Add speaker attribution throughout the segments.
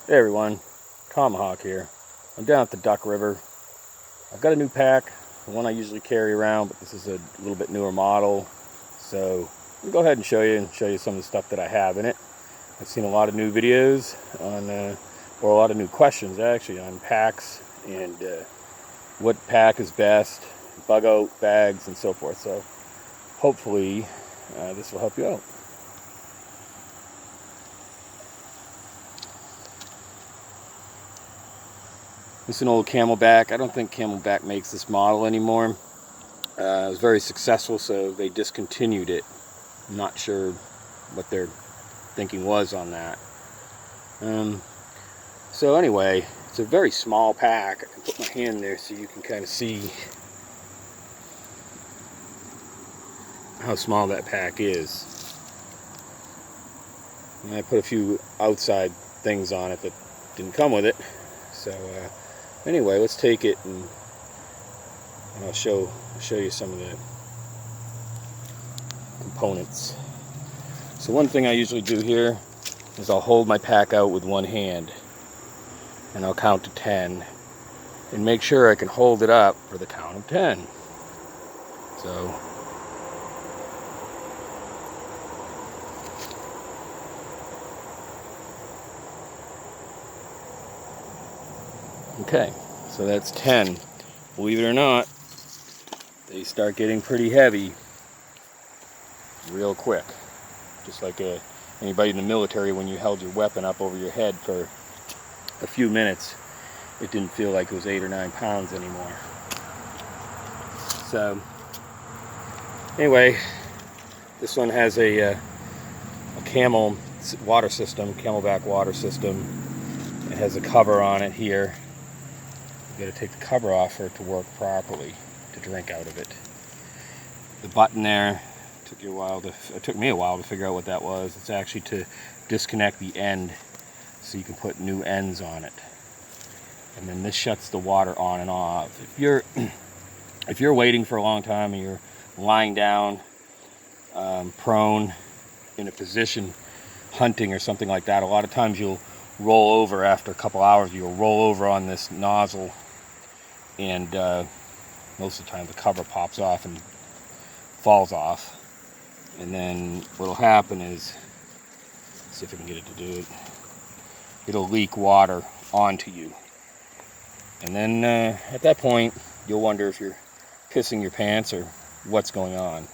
Speaker 1: Hey everyone, Tomahawk here. I'm down at the Duck River. I've got a new pack, the one I usually carry around, but this is a little bit newer model. So I'll go ahead and show you some of the stuff that I have in it. I've seen a lot of new videos on, or a lot of new questions actually, on packs and what pack is best, bug out bags, and so forth. So hopefully this will help you out. This is an old Camelback. I don't think Camelback makes this model anymore. It was very successful, so they discontinued it. I'm not sure what their thinking was on that. So anyway, it's a very small pack. I can put my hand there so you can kind of see how small that pack is. And I put a few outside things on it that didn't come with it. So anyway, let's take it and I'll show you some of the components. So one thing I usually do here is I'll hold my pack out with one hand and I'll count to 10 and make sure I can hold it up for the count of 10. So okay, so that's 10. Believe it or not, they start getting pretty heavy real quick. Just like anybody in the military, when you held your weapon up over your head for a few minutes, it didn't feel like it was 8 or 9 pounds anymore. So anyway, this one has a Camel water system, Camelback water system. It has a cover on it here. You got to take the cover off for it to work properly, to drink out of it. The button there took me a while to figure out what that was. It's actually to disconnect the end so you can put new ends on it. And then this shuts the water on and off. If you're waiting for a long time and you're lying down prone in a position hunting or something like that, a lot of times you'll roll over after a couple hours. You'll roll over on this nozzle, and most of the time the cover pops off and falls off. And then what'll happen is, see if I can get it to do it, it'll leak water onto you. And then at that point, you'll wonder if you're pissing your pants or what's going on.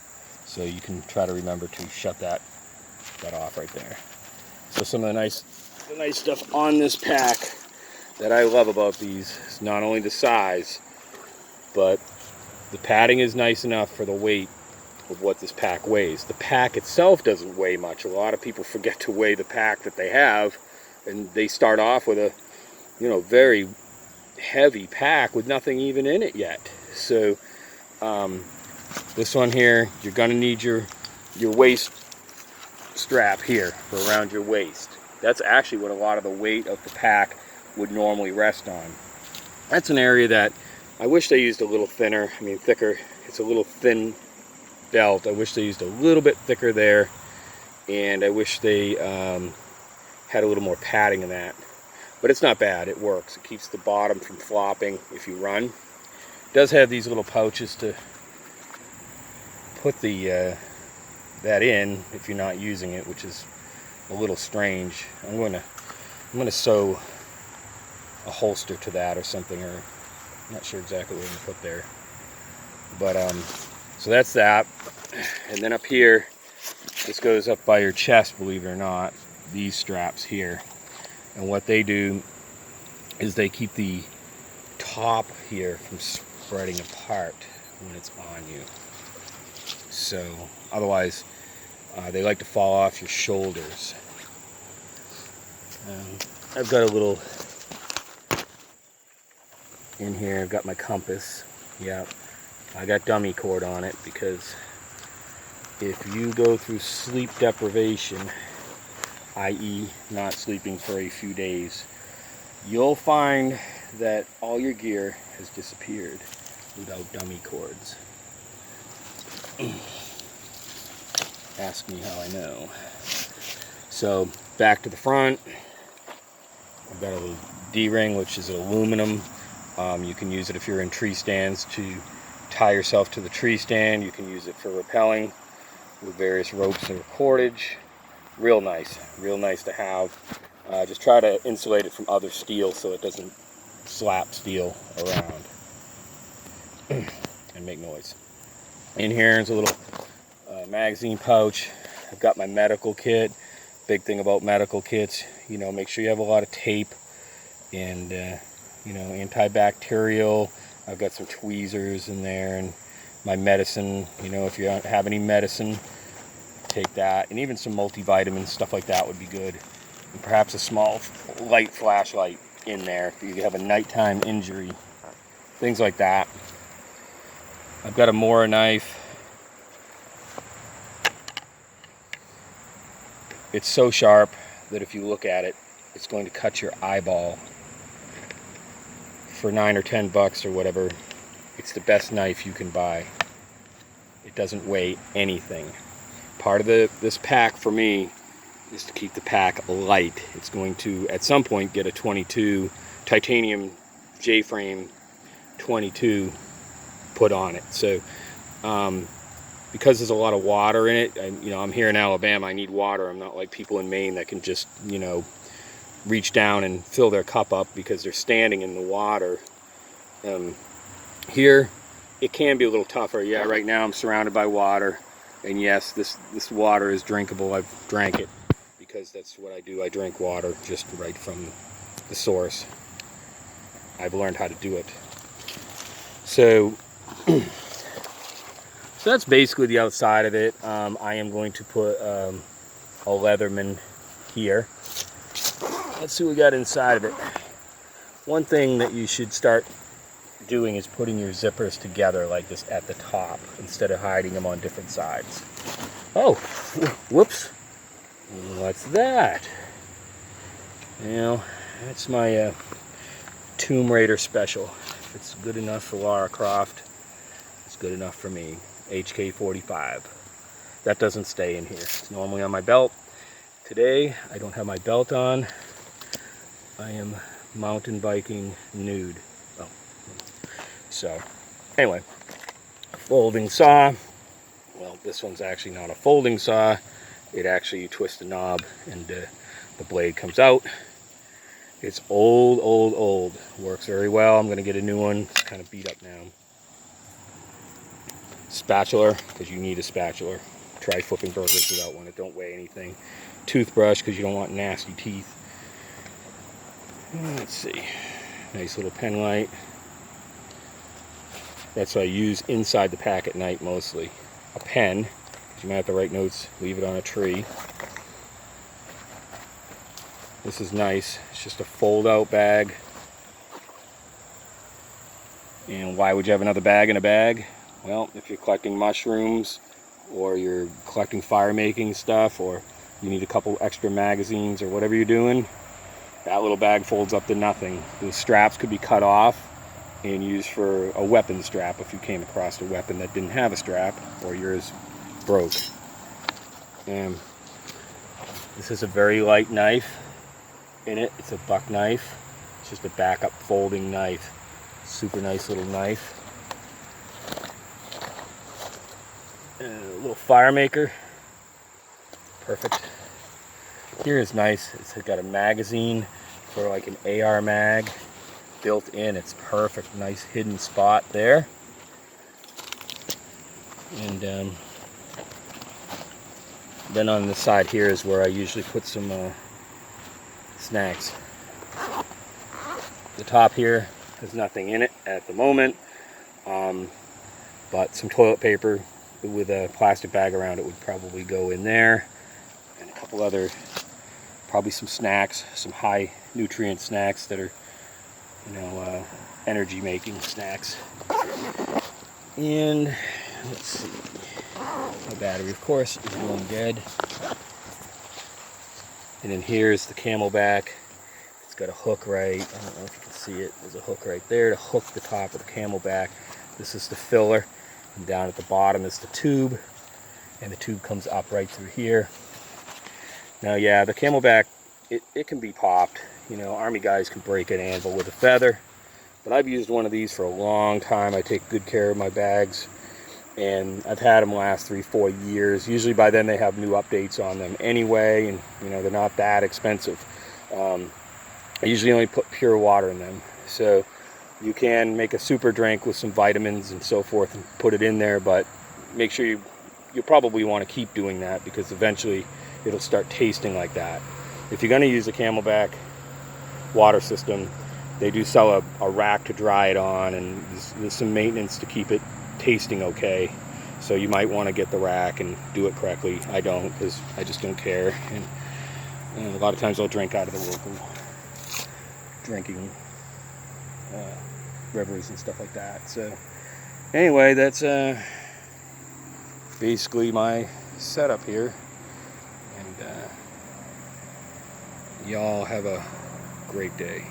Speaker 1: So you can try to remember to shut that off right there. So some of the nice stuff on this pack that I love about these is not only the size, but the padding is nice enough for the weight of what this pack weighs. The pack itself doesn't weigh much. A lot of people forget to weigh the pack that they have, and they start off with a very heavy pack with nothing even in it yet. So this one here, you're going to need your waist strap here for around your waist. That's actually what a lot of the weight of the pack would normally rest on. That's an area that I wish they used a little thinner, thicker. It's a little thin belt. I wish they used a little bit thicker there, and I wish they had a little more padding in that. But it's not bad. It works. It keeps the bottom from flopping if you run. It does have these little pouches to put the that in if you're not using it, which is a little strange. I'm going to sew a holster to that or something, or I'm not sure exactly what I'm going to put there. But so that's that. And then up here, this goes up by your chest, believe it or not, these straps here. And what they do is they keep the top here from spreading apart when it's on you. So otherwise they like to fall off your shoulders. I've got a little in here. I've got my compass. Yeah, I got dummy cord on it because if you go through sleep deprivation, i.e. not sleeping for a few days, you'll find that all your gear has disappeared without dummy cords. Ask me how I know. So back to the front. I've got a little D-ring, which is aluminum. You can use it if you're in tree stands to tie yourself to the tree stand. You can use it for rappelling with various ropes and cordage. Real nice to have. Just try to insulate it from other steel so it doesn't slap steel around and make noise. In here is a little magazine pouch. I've got my medical kit. Big thing about medical kits, you know, make sure you have a lot of tape and you know, antibacterial. I've got some tweezers in there, and my medicine, you know, if you don't have any medicine, take that, and even some multivitamins, stuff like that would be good. And perhaps a small light flashlight in there if you have a nighttime injury, things like that. I've got a Mora knife. It's so sharp that if you look at it, it's going to cut your eyeball. For $9 or $10 or whatever, it's the best knife you can buy. It doesn't weigh anything. Part of this pack for me is to keep the pack light. It's going to at some point get a 22 titanium J-frame 22 put on it. So because there's a lot of water in it, and you know, I'm here in Alabama, I need water. I'm not like people in Maine that can just, you know, reach down and fill their cup up because they're standing in the water. Here it can be a little tougher. Yeah, right now I'm surrounded by water, and yes, this water is drinkable. I've drank it because that's what I do. I drink water just right from the source. I've learned how to do it. So so that's basically the outside of it. I am going to put a Leatherman here. Let's see what we got inside of it. One thing that you should start doing is putting your zippers together like this at the top instead of hiding them on different sides. Oh, whoops. What's that? You know, that's my Tomb Raider special. If it's good enough for Lara Croft, it's good enough for me. HK-45. That doesn't stay in here. It's normally on my belt. Today, I don't have my belt on. I am mountain biking nude. Oh. So, anyway, folding saw. Well, this one's actually not a folding saw. It actually, you twist the knob and the blade comes out. It's old. Works very well. I'm going to get a new one. It's kind of beat up now. Spatula, because you need a spatula. Try flipping burgers without one. It don't weigh anything. Toothbrush, because you don't want nasty teeth. Let's see. Nice little pen light. That's what I use inside the pack at night mostly. A pen, because you might have to write notes, leave it on a tree. This is nice. It's just a fold-out bag. And why would you have another bag in a bag? Well, if you're collecting mushrooms, or you're collecting fire-making stuff, or you need a couple extra magazines, or whatever you're doing, that little bag folds up to nothing. The straps could be cut off and used for a weapon strap if you came across a weapon that didn't have a strap, or yours broke. And this is a very light knife in it. It's a buck knife. It's just a backup folding knife. Super nice little knife. And a little fire maker. Perfect. Here is nice. It's got a magazine for like an AR mag built in. It's perfect. Nice hidden spot there. And then on the side here is where I usually put some snacks. The top here has nothing in it at the moment, but some toilet paper with a plastic bag around it would probably go in there, and a couple other, probably some snacks, some high nutrient snacks that are, you know, energy making snacks. And let's see, my battery of course is going dead. And then here's the Camelback. It's got a hook right, I don't know if you can see it, there's a hook right there to hook the top of the Camelback. This is the filler, and down at the bottom is the tube, and the tube comes up right through here. Now yeah, the Camelback it can be popped. You know, Army guys can break an anvil with a feather, but I've used one of these for a long time. I take good care of my bags, and I've had them last 3-4 years. Usually by then they have new updates on them anyway, and you know, they're not that expensive. I usually only put pure water in them, so you can make a super drink with some vitamins and so forth and put it in there, but make sure you'll probably want to keep doing that, because eventually it'll start tasting like that. If you're going to use a Camelback water system, they do sell a rack to dry it on, and there's some maintenance to keep it tasting okay. So you might want to get the rack and do it correctly. I don't, because I just don't care. And a lot of times I'll drink out of the local drinking rivers and stuff like that. So anyway, that's basically my setup here, and y'all have a great day.